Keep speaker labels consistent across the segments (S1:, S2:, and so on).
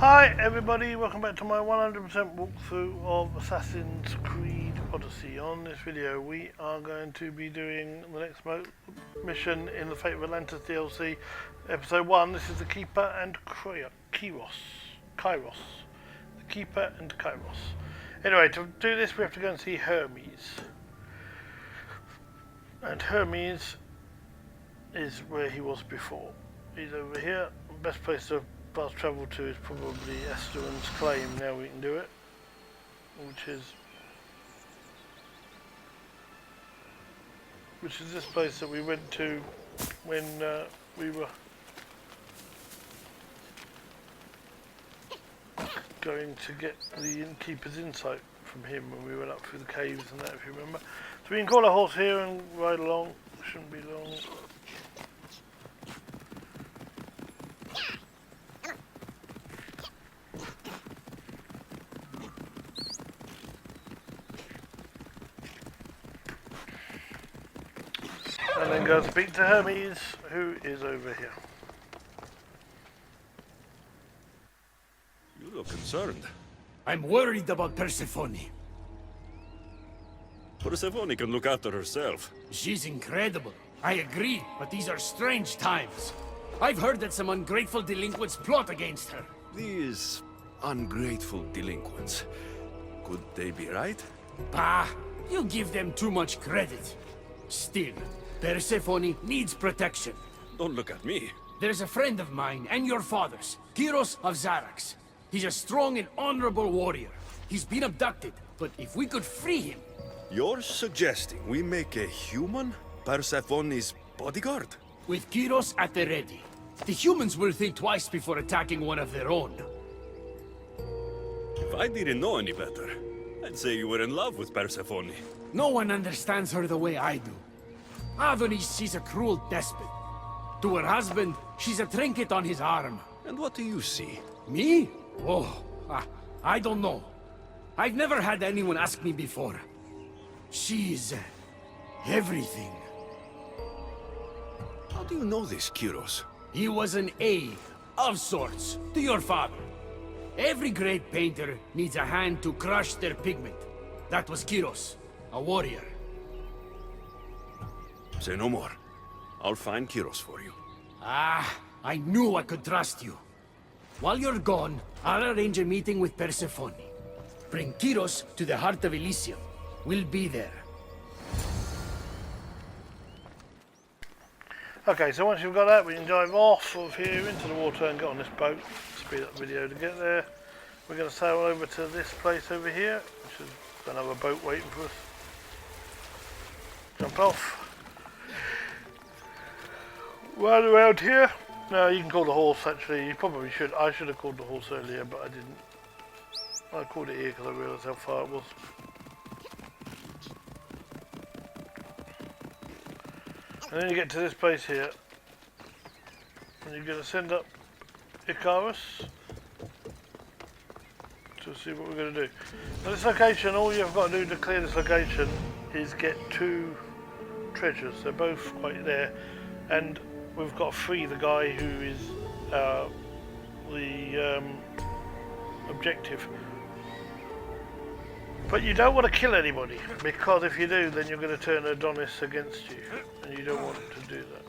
S1: Hi everybody, welcome back to my 100% walkthrough of Assassin's Creed Odyssey. On this video we are going to be doing the next mission in the Fate of Atlantis DLC, episode 1. This is the Keeper and Kryos. The Keeper and Kryos. Anyway, to do this we have to go and see Hermes. And Hermes is where he was before. He's over here. Best place to fast travel to is probably Esteron's claim. Now we can do it, which is this place that we went to when we were going to get the innkeeper's insight from him when we went up through the caves and that, if you remember. So we can call our horse here and ride along. Shouldn't be long. And then go speak to Hermes, who is over here.
S2: You look concerned.
S3: I'm worried about Persephone.
S2: Persephone can look after herself.
S3: She's incredible. I agree, but these are strange times. I've heard that some ungrateful delinquents plot against her.
S2: These ungrateful delinquents. Could they be right?
S3: Bah, you give them too much credit. Still, Persephone needs protection.
S2: Don't look at me.
S3: There's a friend of mine and your father's, Kryos of Zarax. He's a strong and honorable warrior. He's been abducted, but if we could free him...
S2: You're suggesting we make a human Persephone's bodyguard?
S3: With Kryos at the ready, the humans will think twice before attacking one of their own.
S2: If I didn't know any better, I'd say you were in love with Persephone.
S3: No one understands her the way I do. Adonis, she's a cruel despot. To her husband, she's a trinket on his arm.
S2: And what do you see?
S3: Me? Oh, I don't know. I've never had anyone ask me before. She's... everything.
S2: How do you know this, Kryos?
S3: He was an aide, of sorts, to your father. Every great painter needs a hand to crush their pigment. That was Kryos, a warrior.
S2: Say no more. I'll find Kryos for you.
S3: Ah, I knew I could trust you. While you're gone, I'll arrange a meeting with Persephone. Bring Kryos to the heart of Elysium. We'll be there.
S1: Okay, so once you've got that, we can drive off of here into the water and get on this boat. Speed up the video to get there. We're going to sail over to this place over here, which is another boat waiting for us. Jump off. Right around here. No, you can call the horse actually. You probably should. I should have called the horse earlier, but I didn't. I called it here because I realised how far it was. And then you get to this place here, and you're going to send up Icarus to see what we're going to do. Now this location, all you've got to do to clear this location is get 2 treasures. They're both right there, and we've got to free the guy who is the objective. But you don't want to kill anybody, because if you do, then you're going to turn Adonis against you, and you don't want to do that.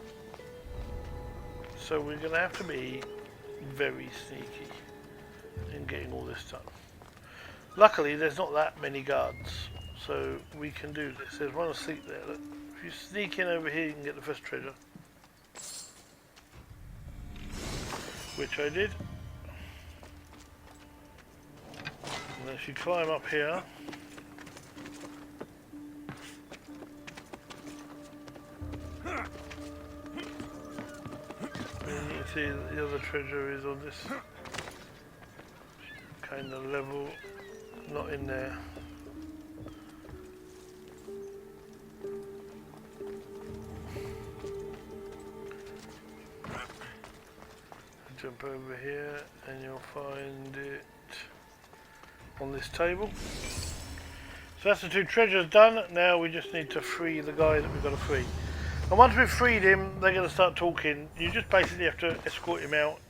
S1: So we're going to have to be very sneaky in getting all this done. Luckily, there's not that many guards, so we can do this. There's one asleep there. Look. If you sneak in over here, you can get the first treasure. Which I did. And then if you climb up here, and you can see that the other treasure is on this kind of level, not in there. Jump over here and you'll find it on this table. So that's the 2 treasures done. Now we just need to free the guy that we've got to free. And once we've freed him, they're going to start talking. You just basically have to escort him out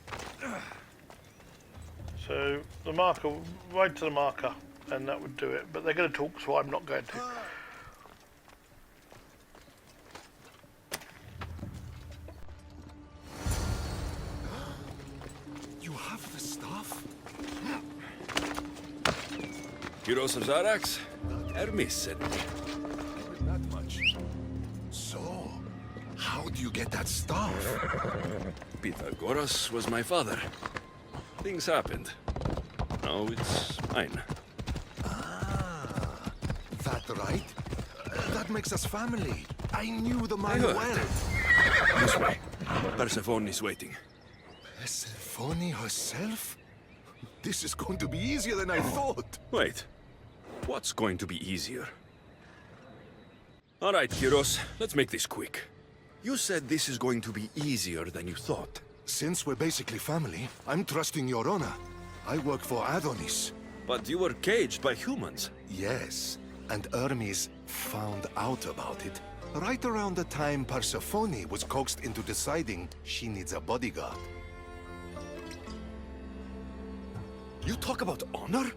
S1: So the marker, right to the marker, and that would do it. But they're going to talk, so I'm not going to.
S4: You have the stuff?
S2: Kryos of Zarax? Hermes sent me.
S4: Even that much. So, how do you get that stuff?
S2: Pythagoras was my father. Things happened. Now it's mine.
S4: Ah, that right? That makes us family. I knew the man
S2: heard.
S4: well.
S2: This way. Persephone is waiting.
S4: Persephone herself? This is going to be easier than I thought.
S2: Wait. What's going to be easier? All right, Kryos, let's make this quick. You said this is going to be easier than you thought.
S4: Since we're basically family, I'm trusting your honor. I work for Adonis.
S2: But you were caged by humans.
S4: Yes, and Hermes found out about it right around the time Persephone was coaxed into deciding she needs a bodyguard.
S2: You talk about honor?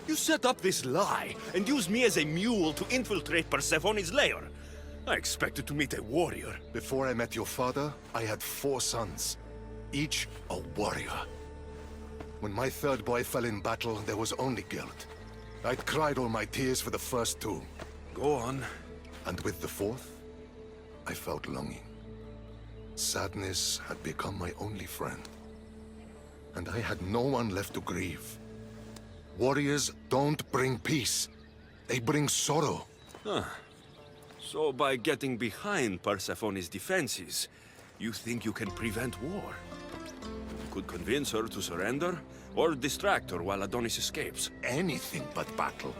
S2: You set up this lie and used me as a mule to infiltrate Persephone's lair. I expected to meet a warrior.
S4: Before I met your father, I had 4 sons, each a warrior. When my third boy fell in battle, there was only guilt. I'd cried all my tears for the first 2.
S2: Go on.
S4: And with the 4th, I felt longing. Sadness had become my only friend. And I had no one left to grieve. Warriors don't bring peace. They bring sorrow.
S2: So by getting behind Persephone's defenses, you think you can prevent war? You could convince her to surrender, or distract her while Adonis escapes.
S4: Anything but battle.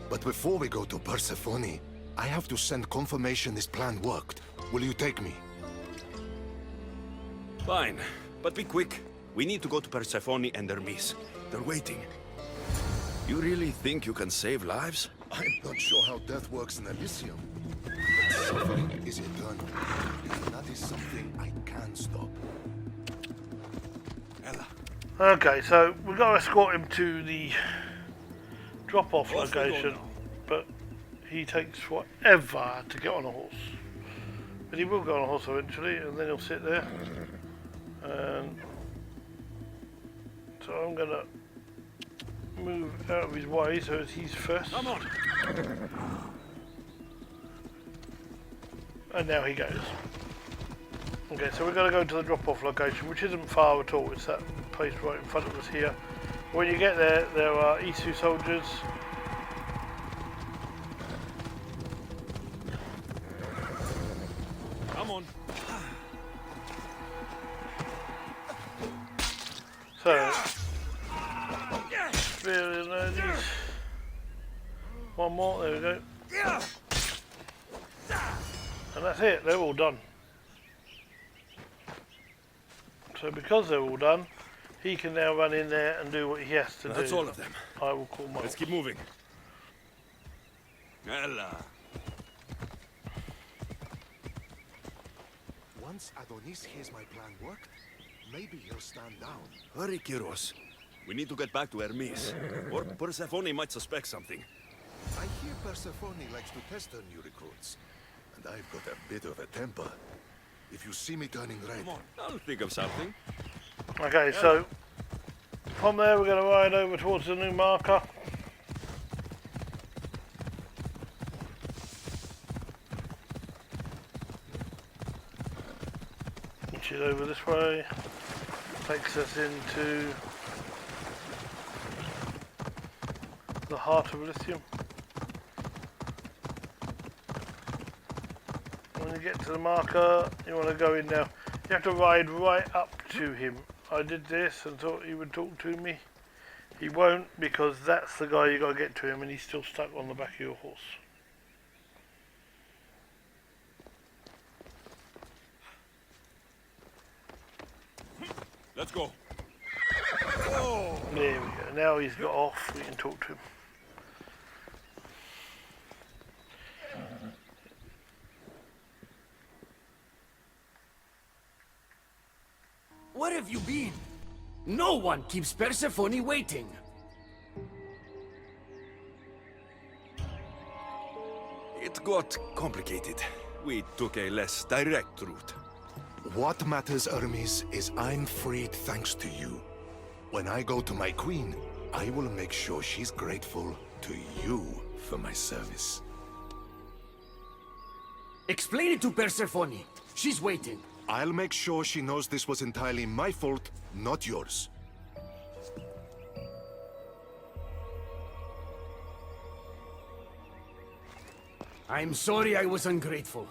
S4: But before we go to Persephone, I have to send confirmation this plan worked. Will you take me?
S2: Fine, but be quick. We need to go to Persephone and Hermes. They're waiting. You really think you can save lives?
S4: I'm not sure how death works in Elysium. But suffering is eternal. And that is something I can stop. Ella.
S1: Okay, so we've got to escort him to the drop-off location, but he takes forever to get on a horse. But he will go on a horse eventually, and then he'll sit there. And so I'm gonna move out of his way so that he's first.
S2: Come on.
S1: And now he goes. Okay, so we're going to go to the drop-off location, which isn't far at all. It's that place right in front of us here. When you get there, there are Isu soldiers.
S2: Come on.
S1: So, really nice. One more, there we go. And that's it, they're all done. So because they're all done, he can now run in there and do what he has to do.
S2: That's all of them.
S1: I will call my...
S2: Let's keep moving. Ella.
S4: Once Adonis hears my plan worked, maybe he'll stand down.
S2: Hurry, Kryos. We need to get back to Hermes. Or Persephone might suspect something.
S4: I hear Persephone likes to test her new recruits. And I've got a bit of a temper. If you see me turning red...
S2: Come on, I'll think of something.
S1: Okay, so from there we're going to ride over towards the new marker. Which is over this way. Takes us into the heart of Elysium. When you get to the marker, you want to go in now. You have to ride right up to him. I did this and thought he would talk to me. He won't, because that's the guy you got to get to him, and he's still stuck on the back of your horse.
S2: Let's go.
S1: There we go. Now he's got off, we can talk to him.
S3: Where have you been? No No one keeps Persephone waiting.
S2: It got complicated. We took a less direct route.
S4: What matters, Hermes, is I'm freed thanks to you. When I go to my queen, I will make sure she's grateful to you for my service.
S3: Explain it to Persephone. She's waiting.
S4: I'll make sure she knows this was entirely my fault, not yours.
S3: I'm sorry I was ungrateful.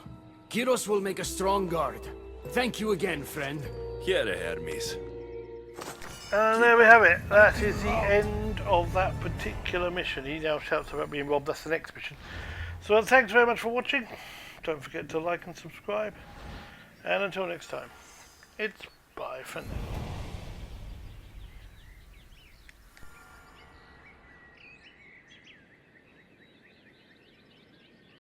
S3: Kryos will make a strong guard. Thank you again, friend.
S2: Here, Hermes.
S1: And there we have it. That is the end of that particular mission. He now shouts about being robbed. That's the next mission. So thanks very much for watching. Don't forget to like and subscribe. And until next time, it's bye for now.